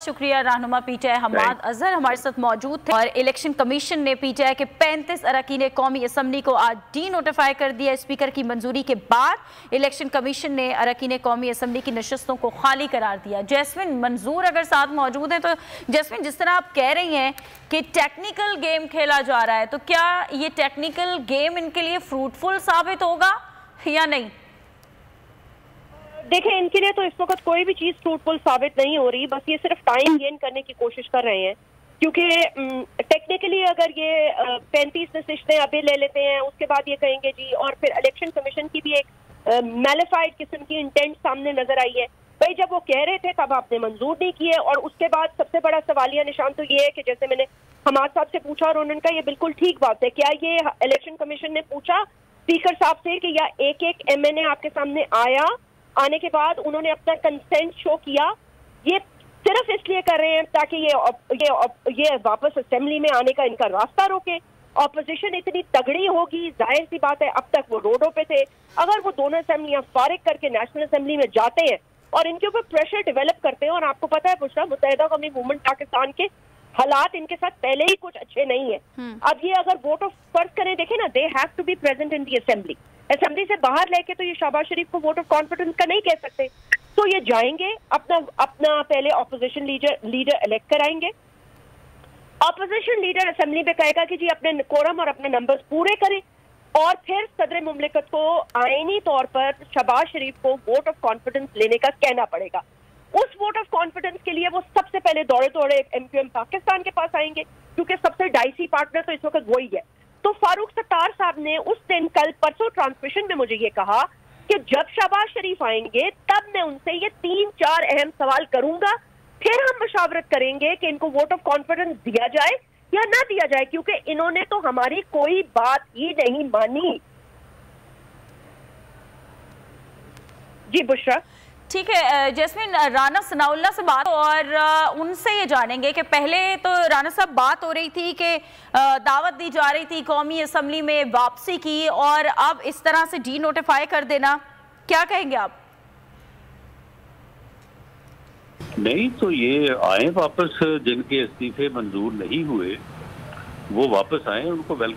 शुक्रिया। रहनुमा पीटीआई हमाद अजहर हमारे साथ मौजूद थे। और इलेक्शन कमीशन ने पीटीआई के 35 अरकान कौमी असम्बली को आज डी नोटिफाई कर दिया। स्पीकर की मंजूरी के बाद इलेक्शन कमीशन ने अरकान कौमी असम्बली की नशस्तों को खाली करार दिया। जैस्मिन मंजूर अगर साथ मौजूद है तो जैस्मिन, जिस तरह आप कह रही हैं कि टेक्निकल गेम खेला जा रहा है, तो क्या ये टेक्निकल गेम इनके लिए फ्रूटफुल साबित होगा या नहीं? देखें, इनके लिए तो इस वक्त कोई भी चीज फ्रूटफुल साबित नहीं हो रही, बस ये सिर्फ टाइम गेन करने की कोशिश कर रहे हैं। क्योंकि टेक्निकली अगर ये 35 नशिस्तें अभी ले लेते हैं, उसके बाद ये कहेंगे जी, और फिर इलेक्शन कमीशन की भी एक मैलिफाइड किस्म की इंटेंट सामने नजर आई है। भाई, जब वो कह रहे थे तब आपने मंजूर नहीं किए, और उसके बाद सबसे बड़ा सवालिया निशान तो ये है कि जैसे मैंने हमाद साहब से पूछा और उन्होंने कहा ये बिल्कुल ठीक बात है, क्या ये इलेक्शन कमीशन ने पूछा स्पीकर साहब से कि या एक एक MNA आपके सामने आने के बाद उन्होंने अपना कंसेंट शो किया? ये सिर्फ इसलिए कर रहे हैं ताकि ये वापस असेंबली में आने का इनका रास्ता रोके। ऑपोजिशन इतनी तगड़ी होगी, जाहिर सी बात है, अब तक वो रोडों पे थे। अगर वो दोनों असेंबलियां फारिग करके नेशनल असेंबली में जाते हैं और इनके ऊपर प्रेशर डेवलप करते हैं, और आपको पता है बुशरा, मुत्तहिदा कौमी मूवमेंट पाकिस्तान के हालात इनके साथ पहले ही कुछ अच्छे नहीं है। अब ये अगर वोट ऑफ फर्ज करें, देखें ना, they have to be present in the assembly. Assembly से बाहर लेके तो ये शहबाज शरीफ को वोट ऑफ कॉन्फिडेंस का नहीं कह सकते। तो ये जाएंगे, अपना पहले ऑपोजिशन लीडर इलेक्ट कराएंगे। ऑपोजिशन लीडर असेंबली में कहेगा कि जी अपने कोरम और अपने नंबर्स पूरे करें, और फिर सदर मुमलिकत को आईनी तौर पर शहबाज शरीफ को वोट ऑफ कॉन्फिडेंस लेने का कहना पड़ेगा। उस वोट ऑफ कॉन्फिडेंस के लिए वो सबसे पहले दौड़े MQM पाकिस्तान के पास आएंगे, क्योंकि सबसे डाइसी पार्टनर तो इस वक्त वही है। तो फारूक सत्तार साहब ने उस दिन कल परसों ट्रांसमिशन में मुझे ये कहा कि जब शहबाज शरीफ आएंगे तब मैं उनसे ये 3-4 अहम सवाल करूंगा, फिर हम मशावरत करेंगे कि इनको वोट ऑफ कॉन्फिडेंस दिया जाए या ना दिया जाए, क्योंकि इन्होंने तो हमारी कोई बात ही नहीं मानी। जी बुशरा। ठीक है जैस्मिन, राना सनाउल्लाह से बात और उनसे ये जानेंगे कि पहले तो राना साहब बात हो रही थी कि दावत दी जा रही थी कौमी असम्बली में वापसी की, और अब इस तरह से डी नोटिफाई कर देना, क्या कहेंगे आप? नहीं तो ये आए वापस, जिनके इस्तीफे मंजूर नहीं हुए वो वापस आए, उनको वेलकम